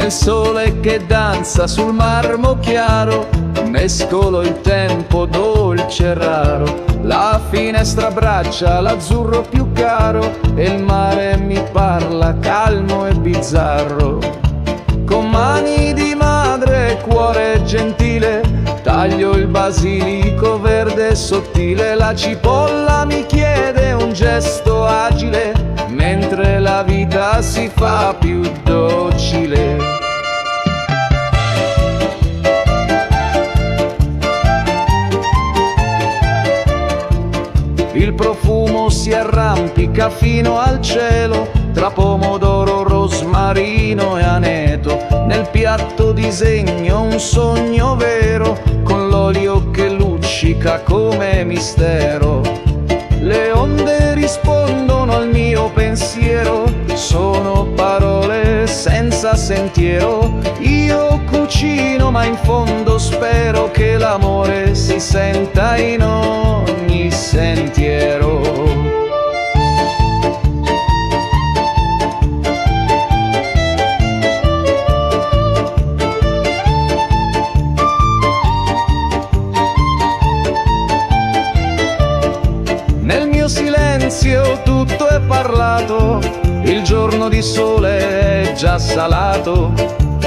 nel sole che danza sul marmo chiaro, mescolo il tempo dolce e raro. La finestra abbraccia l'azzurro più caro e il mare mi parla calmo e bizzarro. Con mani di madre e cuore gentile taglio il basilico verde e sottile. La cipolla mi chiede un gesto agile, mentre la vita si fa più docile. Il profumo si arrampica fino al cielo, tra pomodoro, rosmarino e aneto. Nel piatto disegno un sogno vero, con l'olio che luccica come mistero. Le onde rispondono al mio pensiero, sono parole senza sentiero. Io cucino ma in fondo spero che l'amore si senta in ogni sentiero. Nel mio silenzio tutto è parlato, il giorno di sole è già salato.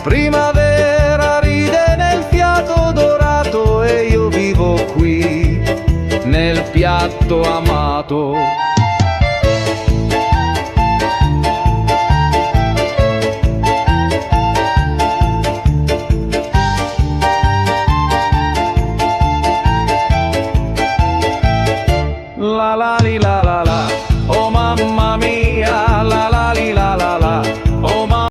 Primavera ride nel fiato dorato e io vivo qui nel piatto amato.